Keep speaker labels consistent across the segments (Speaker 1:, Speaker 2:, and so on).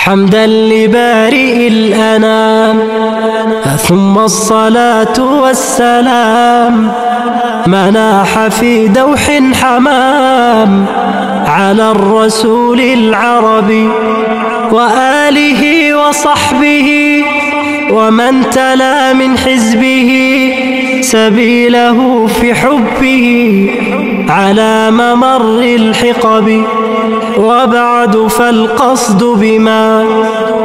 Speaker 1: حمدا لبارئ الأنام، ثم الصلاة والسلام مناح في دوح حمام على الرسول العربي وآله وصحبه ومن تلا من حزبه سبيله في حبه على ممر الحقب. وبعد فالقصد بما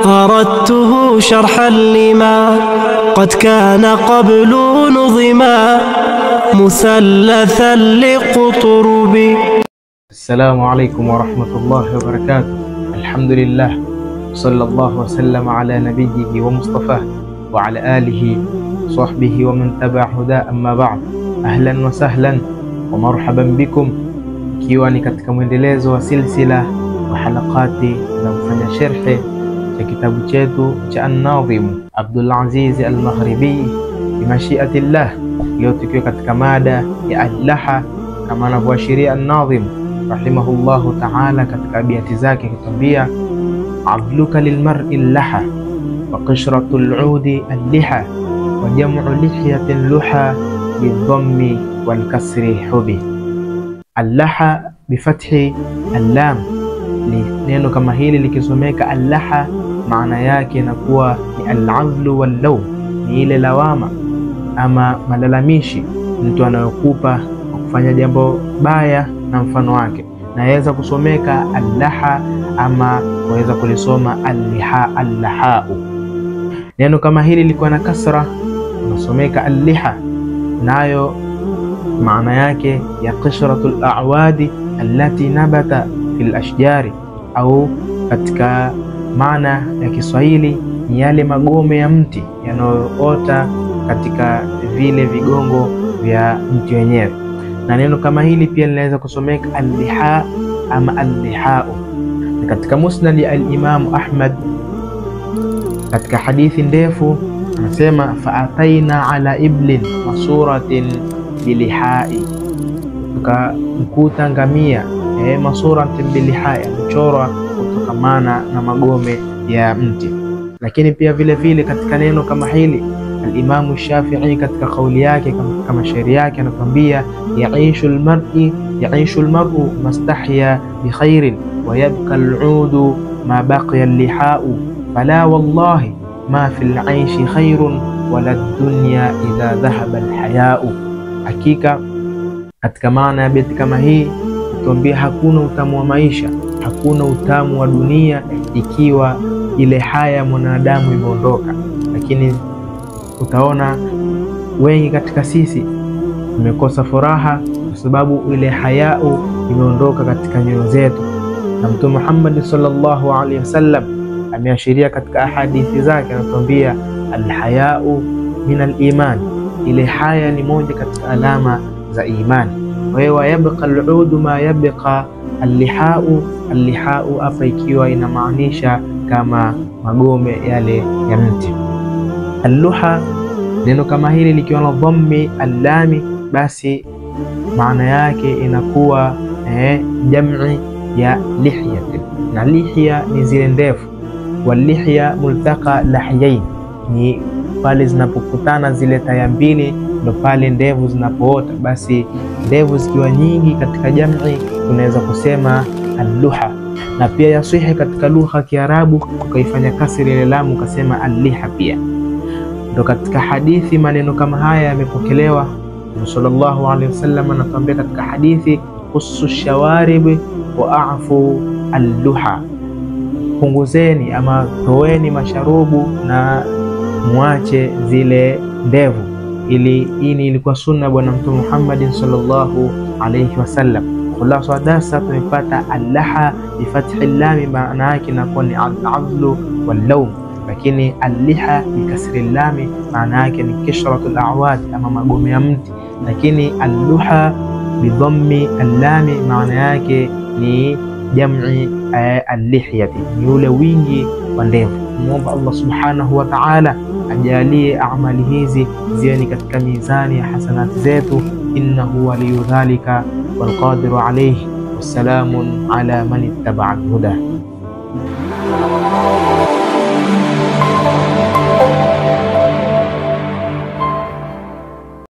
Speaker 1: أردته شرحا لما قد كان قبل نظما مثلثا لقطرب.
Speaker 2: السلام عليكم ورحمة الله وبركاته. الحمد لله صلى الله وسلم على نبيه ومصطفاه وعلى آله وصحبه ومن تبع هدى. أما بعد، أهلا وسهلا ومرحبا بكم, ikiwa ni katika mwendelezo wa silsila wa halakati za kufanya sherhe cha kitabu chetu cha An-Nadhim Abdul Aziz Al-Maghribi bimashiatillah. Leo tukiwa katika mada ya al-laha kama anavyoashiria An-Nadhim rahimahullahu ta'ala katika abiyati zake, kitambia adluka lilmar'i al-laha wa qishratul 'udi al-liha wa jam'u lihyatin luha bidhammi wal kasri hubi. Al-laha bifathi al-lam, neno kama hili likisomeka al-laha maana yake inakuwa ni al-'azlu wal-lawm, ni ile lawama ama malalamishi mtu anayokupa kwa kufanya jambo baya na mfano wake. Na yaweza kusomeka al-laha ama waweza kulisoma al-liha, al-lahau. Neno kama hili liko na kasra unasomeka al-liha, nayo maana yake ya qishratul a'wadi allati nabata fil ashjari, au katika maana ya Kiswahili ni yale magome ya mti yanayoota katika vile vigongo vya mti wenyewe. Na neno kama hili pia linaweza kusomeka al-liha ama al-lihau. Katika musnad ya al-Imam Ahmad katika hadithi ndefu anasema fa'ataina ala iblin masuratin bilihai, tukamkuta ngamia masuratin bilihai, mchorwa kutokamana na magome ya mti. Lakini pia vile vile katika neno kama hili al-Imam Shafi'i katika kauli yake kama shairi yake anatuambia yaishu al-mar'u mastahya bi khairin wa yabqa al-'udu ma baqiya al-lihau fala wallahi ma fil 'aishi khairun wala ad-dunya idha dhahaba al-haya'u. Hakika katika maana ya beti kama hii tuambia hakuna utamu wa maisha, hakuna utamu wa dunia ikiwa ile haya mwanadamu imeondoka. Lakini utaona wengi katika sisi tumekosa furaha kwa sababu ile hayau imeondoka katika nyoyo zetu. Na Mtume Muhammad sallallahu alaihi wasallam ameashiria katika ahadithi zake, anatuambia al-hayau min al-iman, ile haya ni moja katika alama za imani. Wa yabqa al-'udu ma yabqa al-lihau, al-lihau hapa ikiwa inamaanisha kama magome yale ya mti. Al-luha, neno kama hili likiwa na dhammi al-lami, basi maana yake inakuwa jam'i ya lihyatin, na lihya ni zile ndefu. Wal-lihya multaqa lahyain, ni pale zinapokutana zile taya mbili ndo pale ndevu zinapoota. Basi ndevu zikiwa nyingi katika jamii tunaweza kusema al-luha. Na pia yasihi katika lugha ya Kiarabu ukaifanya kasri ile lamu ukasema al-liha pia. Ndo katika hadithi maneno kama haya yamepokelewa. Sallallahu alaihi wasallam anatuambia katika hadithi qussu shawarib wa a'fu al-luha, punguzeni ama toeni masharubu na muache zile ndevu. Hii ilikuwa sunna bwana Mtume Muhammad sallallahu alayhi wasallam. Khulasa darasa tumepata al-laha bi fathi al-lam, maana yake inakuwa ni al-'azlu wal-lawm, lakini al-liha bi kasri al-lam maana yake ni kishratul a'wad ama magome ya mti. Lakini al-luha bi dhammi al-lam maana yake ni jam'i al-lihyati, ni ule wingi wa ndevu. Muomba Allah subhanahu wa ta'ala ajalie amali hizi ziwe ni katika mizani ya hasanati zetu, innahu waliyu dhalika wal qadiru alayhi. Wassalamun ala man ittaba'a al-huda.